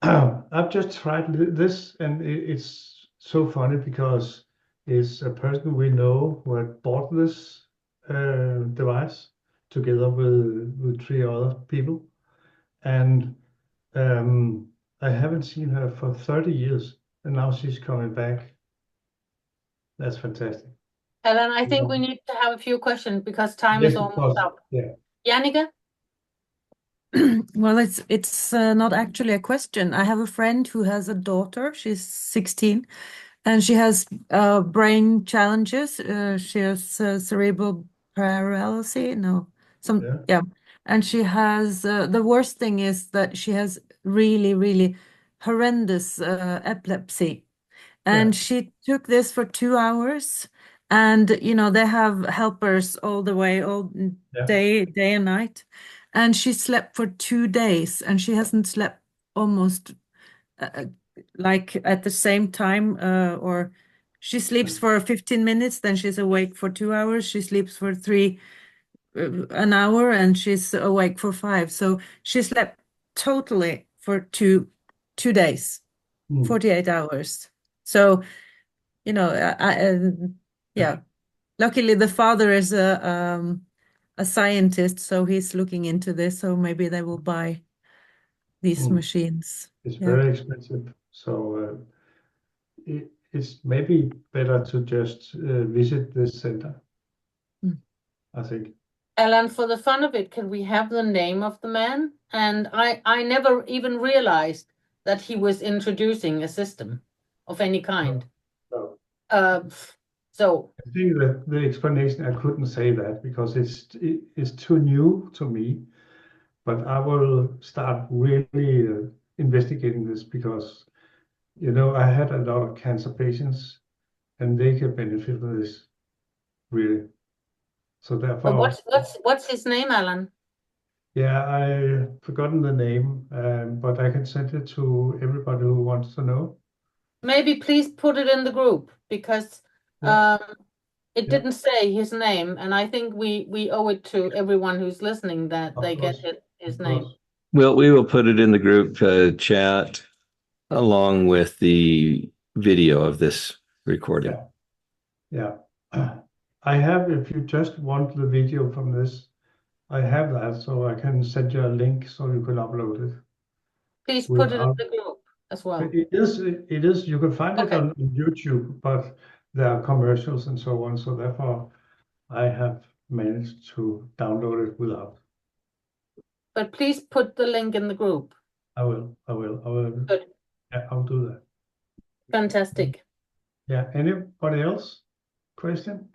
D: I've just tried this, and it's so funny because it's a person we know who had bought this device together with 3 other people. And I haven't seen her for 30 years, and now she's coming back. That's fantastic.
E: Allan, I think we need to have a few questions because time is
D: Yes, of
E: almost
D: course.
E: up.
D: Yeah.
E: Jannica?
B: Well, it's not actually a question. I have a friend who has a daughter. She's 16, and she has brain challenges. She has cerebral paralysis. No,
D: Yeah.
B: and she has the worst thing is that she has really, really horrendous epilepsy, and
D: Yeah.
B: she took this for 2 hours. And they have helpers all the way, all
D: Yeah.
B: day and night. And she slept for 2 days, and she hasn't slept almost like at the same time, or she sleeps for 15 minutes, then she's awake for 2 hours. She sleeps for an hour, and she's awake for 5. So she slept totally for two days, 48 hours. So, yeah. Luckily, the father is a scientist, so he's looking into this. So maybe they will buy these machines.
D: It's
B: Yeah.
D: very expensive. So it's maybe better to just visit this center, I think.
E: Allan, for the fun of it, can we have the name of the man? And I never even realized that he was introducing a system of any kind.
D: No.
E: So
D: I think that the explanation, I couldn't say that because it's too new to me. But I will start really investigating this because, I had a lot of cancer patients and they can benefit from this, really. So
E: but
D: therefore,
E: what's his name, Allan?
D: yeah, I forgotten the name, but I can send it to everybody who wants to know.
E: Maybe please put it in the group because
D: Yeah.
E: it didn't say his name, and I think we owe it to everyone who's listening that
D: Of
E: they
D: course.
E: get his
D: Of
E: name.
D: course.
C: Well, we will put it in the group chat along with the video of this recording.
D: Yeah. I have, if you just want the video from this, I have that, so I can send you a link so you can upload it.
E: Please put it in
D: Without-
E: the group. as well.
D: It is, you can find it
E: Okay.
D: on YouTube, but there are commercials and so on. So therefore, I have managed to download it without.
E: But please put the link in the group.
D: I will.
E: Good.
D: Yeah, I'll do that.
E: Fantastic.
D: Yeah, anybody else? Question?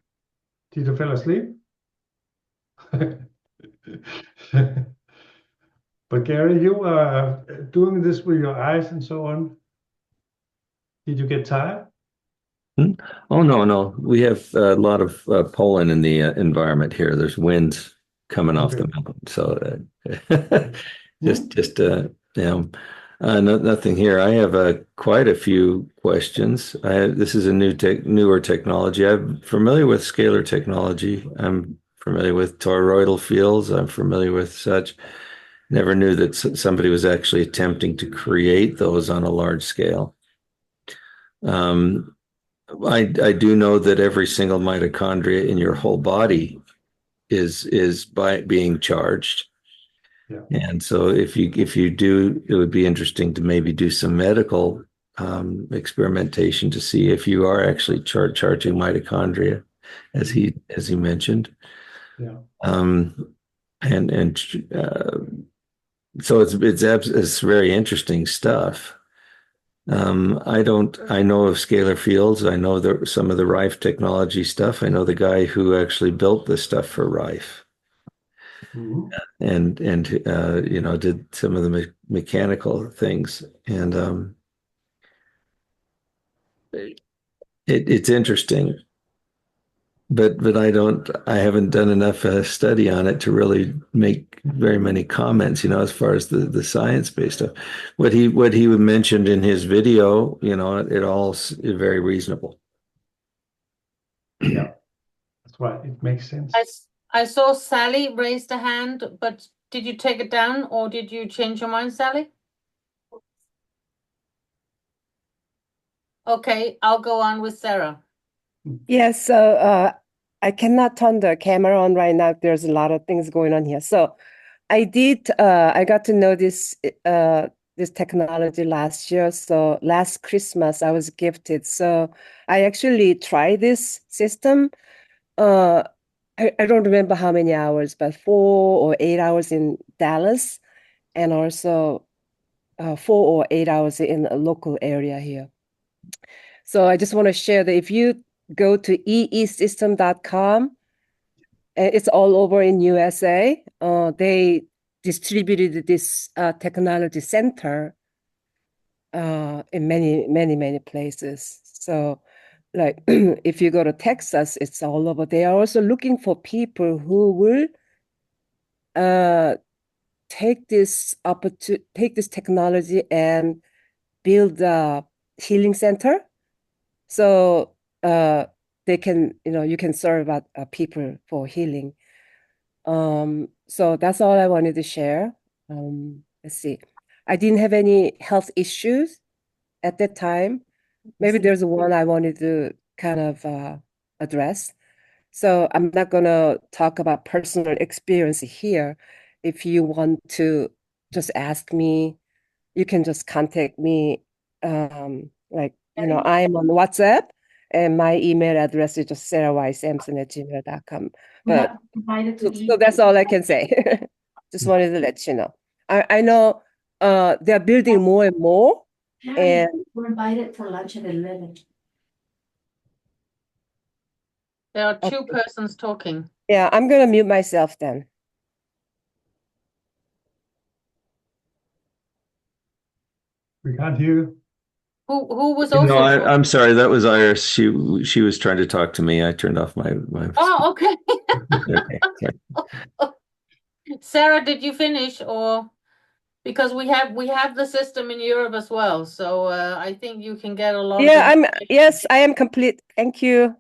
D: Did you fall asleep? But Gary, you are doing this with your eyes and so on. Did you get tired?
C: Oh, no. We have a lot of pollen in the environment here. There's winds coming off the
D: Okay.
C: mountain. So nothing here. I have quite a few questions. This is a newer technology. I'm familiar with scalar technology. I'm familiar with toroidal fields. I'm familiar with such. Never knew that somebody was actually attempting to create those on a large scale. I do know that every single mitochondria in your whole body is by being charged.
D: Yeah.
C: And so if you do, it would be interesting to maybe do some medical experimentation to see if you are actually charging mitochondria, as he mentioned.
D: Yeah.
C: So it's very interesting stuff. I know of scalar fields. I know some of the Rife technology stuff. I know the guy who actually built the stuff for Rife.
D: Mhm.
C: And did some of the mechanical things. And it's interesting. But I haven't done enough study on it to really make very many comments, as far as the science-based stuff. What he mentioned in his video, it all is very reasonable.
D: Yeah, that's right. It makes sense.
E: I saw Sally raised a hand, but did you take it down or did you change your mind, Sally? Okay, I'll go on with Sarah.
H: Yes, so I cannot turn the camera on right now. There's a lot of things going on here. So I got to know this technology last year. So last Christmas I was gifted. So I actually tried this system. I don't remember how many hours, but 4 or 8 hours in Dallas, and also 4 or 8 hours in a local area here. So I just want to share that if you go to eesystem.com, it's all over in USA. They distributed this technology center in many places. So like if you go to Texas, it's all over. They are also looking for people who will take this technology and build a healing center. So they can, you can serve people for healing. So that's all I wanted to share. Let's see. I didn't have any health issues at that time. Maybe there's one I wanted to kind of address. So I'm not going to talk about personal experience here. If you want to just ask me, you can just contact me. I'm on WhatsApp, and my email address is just sarahYSamuelson@gmail.com. But so that's all I can say. Just wanted to let you know. I know they're building more and more. And
I: we're invited for lunch at 11.
E: There are two persons talking.
H: yeah, I'm gonna mute myself then.
D: We can't hear you.
E: Who was also talking?
C: I'm sorry. That was Iris. She was trying to talk to me. I turned off my.
E: Oh, okay.
C: Okay, sorry.
E: Sarah, did you finish or because we have the system in Europe as well, so I think you can get a lot.
H: Yeah, yes, I am complete. Thank you.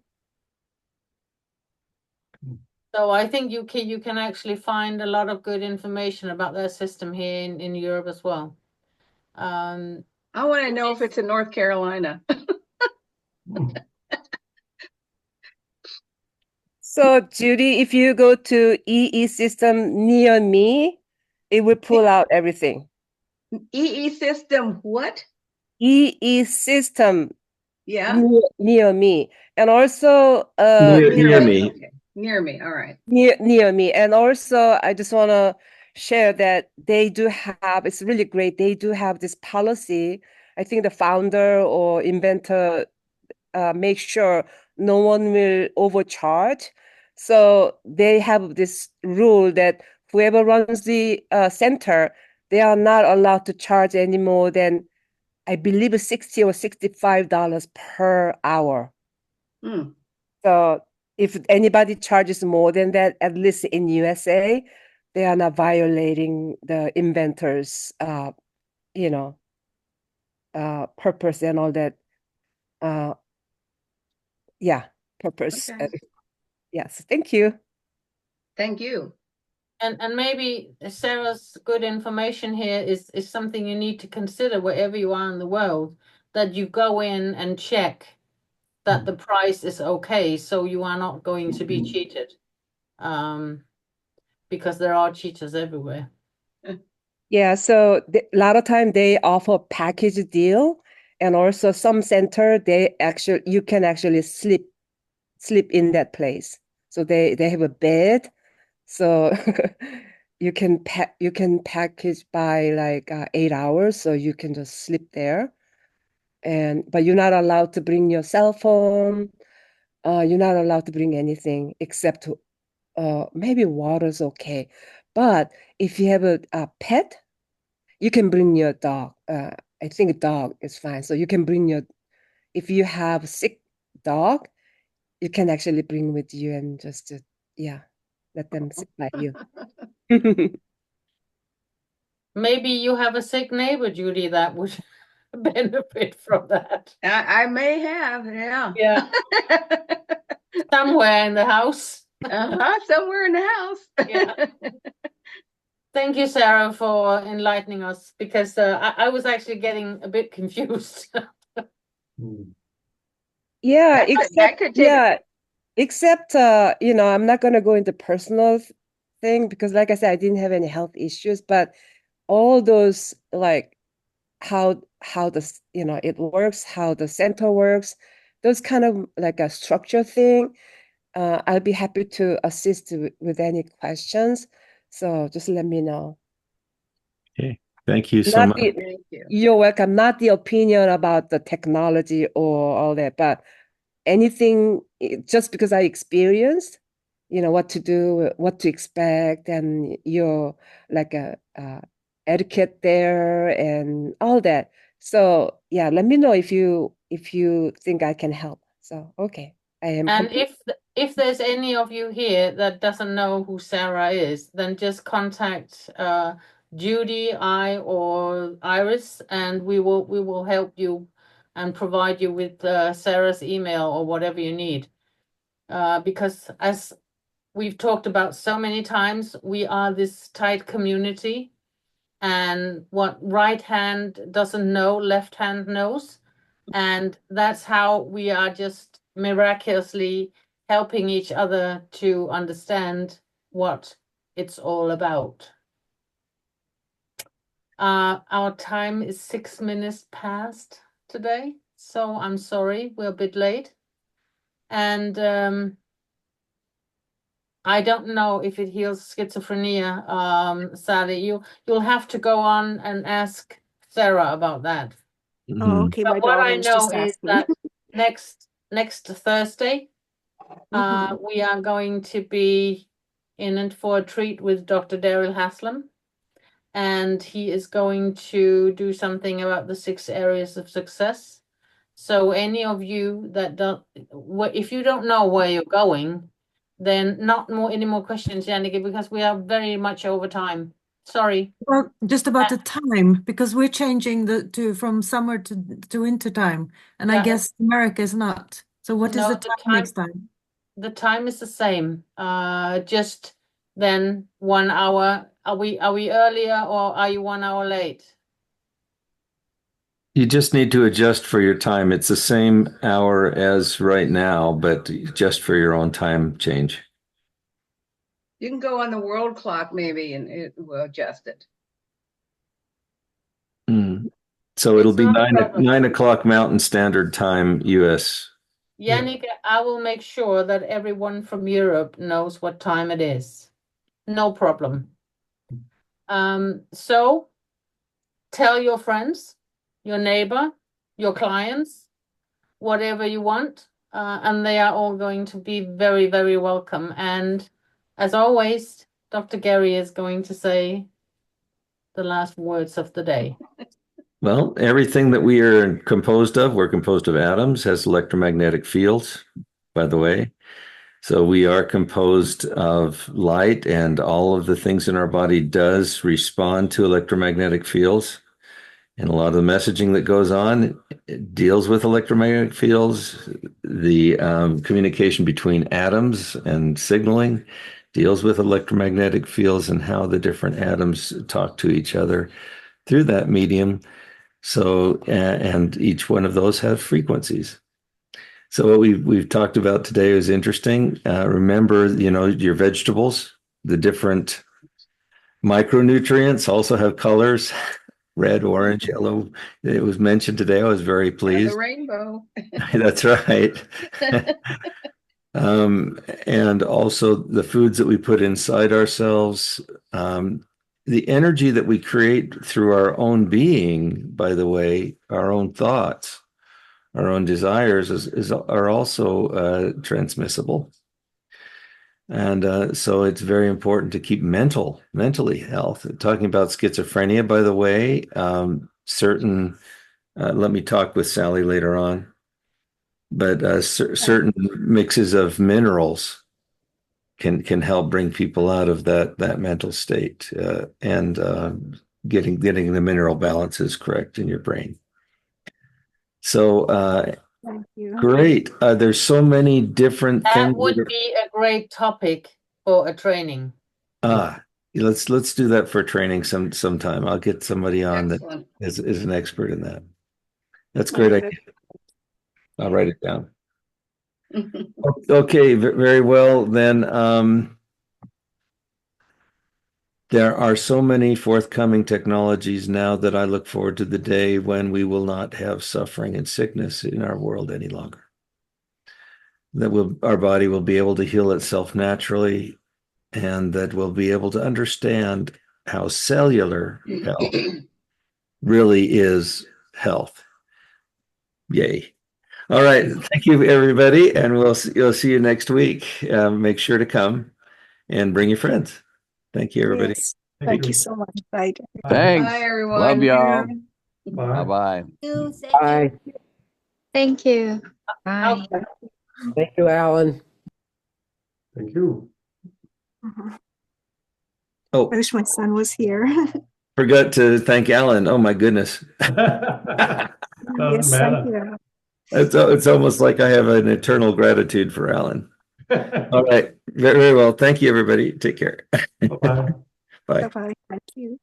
E: So I think you can actually find a lot of good information about their system here in Europe as well.
G: I want to know if it's in North Carolina.
H: So Judy, if you go to EE system near me, it will pull out everything.
G: EE system, what?
H: EE system
G: Yeah.
H: near me, and also
C: Near me.
G: Okay. Near me. All right.
H: near me, and also I just want to share that they do have, it's really great, they do have this policy. I think the founder or inventor make sure no one will overcharge. So they have this rule that whoever runs the center, they are not allowed to charge any more than, I believe, $60 or $65 per hour.
G: Hmm.
H: So if anybody charges more than that, at least in USA, they are not violating the inventor's, you know, purpose and all that. Yeah, purpose.
G: Okay.
H: Yes, thank you.
G: Thank you.
E: And maybe Sarah's good information here is something you need to consider wherever you are in the world, that you go in and check that the price is okay, so you are not going to be cheated. Because there are cheaters everywhere.
H: Yeah, so a lot of time they offer package deal, and also some center you can actually sleep in that place. So they have a bed, so you can package by like 8 hours, so you can just sleep there. But you're not allowed to bring your cell phone. You're not allowed to bring anything except maybe water's okay. But if you have a pet, you can bring your dog. I think a dog is fine. So you can bring if you have a sick dog, you can actually bring with you and just, let them sit by you.
E: Maybe you have a sick neighbor, Judy, that would benefit from that.
G: I may have, yeah.
E: Yeah. Somewhere in the house.
G: Somewhere in the house.
E: Yeah. Thank you, Sarah, for enlightening us, because I was actually getting a bit confused.
H: Yeah,
G: That could take
H: except I'm not gonna go into personal thing because, like I said, I didn't have any health issues, but all those, like how the it works, how the center works, those kind of like a structure thing. I'll be happy to assist with any questions. So just let me know.
C: Okay. Thank you so much.
G: Thank you.
H: You're welcome. Not the opinion about the technology or all that, but anything, just because I experienced, what to do, what to expect, and you're like a etiquette there and all that. So yeah, let me know if you think I can help. So okay, I am.
E: And if there's any of you here that doesn't know who Sarah is, then just contact Judy, I, or Iris, and we will help you and provide you with Sarah's email or whatever you need. Because as we've talked about so many times, we are this tight community, and what right hand doesn't know, left hand knows. And that's how we are just miraculously helping each other to understand what it's all about. Our time is 6 minutes past today, so I'm sorry we're a bit late. And I don't know if it heals schizophrenia, Sally. You'll have to go on and ask Sarah about that.
I: Oh, okay.
E: But
I: My
E: what
I: daughter
E: I
I: was
E: know
I: just
E: is
I: asking.
E: that next Thursday, we are going to be in it for a treat with Dr. Daryl Haslam, and he is going to do something about the 6 areas of success. So any of you that if you don't know where you're going, then not any more questions, Janneke, because we are very much over time. Sorry.
B: Well, just about the time, because we're changing from summer to winter time, and I
E: Yeah.
B: guess America is not. So what is
E: No,
B: the
E: the
B: time next time?
E: The time is the same. Just then 1 hour. Are we earlier or are you 1 hour late?
C: You just need to adjust for your time. It's the same hour as right now, but just for your own time change.
G: You can go on the world clock maybe and it will adjust it.
C: So it'll
E: It's
C: be
E: not a problem.
C: 9 o'clock Mountain Standard Time, US.
E: Yannick, I will make sure that everyone from Europe knows what time it is. No problem. So tell your friends, your neighbor, your clients, whatever you want, and they are all going to be very, very welcome. And as always, Dr. Gary is going to say the last words of the day.
C: Well, everything that we are composed of, we're composed of atoms, has electromagnetic fields, by the way. So we are composed of light, and all of the things in our body does respond to electromagnetic fields. And a lot of the messaging that goes on deals with electromagnetic fields. The communication between atoms and signaling deals with electromagnetic fields and how the different atoms talk to each other through that medium. So, and each one of those have frequencies. So what we've talked about today is interesting. Remember, your vegetables, the different micronutrients also have colors, red, orange, yellow. It was mentioned today. I was very pleased.
G: The rainbow.
C: That's right. And also the foods that we put inside ourselves, the energy that we create through our own being, by the way, our own thoughts, our own desires are also transmissible. And so it's very important to keep mentally health. Talking about schizophrenia, by the way, let me talk with Sally later on, but certain mixes of minerals can help bring people out of that mental state, and getting the mineral balances correct in your brain. So
I: Thank you.
C: great. There's so many different
E: That
C: things.
E: would be a great topic for a training.
C: Let's do that for training sometime. I'll get somebody on
G: Excellent.
C: that is an expert in that. That's a great idea. I'll write it down. Okay, very well then. There are so many forthcoming technologies now that I look forward to the day when we will not have suffering and sickness in our world any longer. That our body will be able to heal itself naturally, and that we'll be able to understand how cellular health really is health. Yay. All right. Thank you, everybody. And we'll see you next week. Make sure to come and bring your friends. Thank you, everybody.
I: Yes. Thank you so much. Bye.
G: Bye,
J: Thanks.
G: everyone.
J: Love y'all.
D: Bye.
J: Bye-bye.
K: Bye.
I: Thank you.
E: Bye.
K: Thank you, Allan.
D: Thank you.
C: Oh,
I: I wish my son was here.
C: forgot to thank Allan. Oh, my goodness.
D: Doesn't
I: Yes,
D: matter.
I: thank you.
C: It's almost like I have an eternal gratitude for Allan. All right. Very, very well. Thank you, everybody. Take care.
D: Bye-bye.
C: Bye.
I: Bye-bye. Thank you.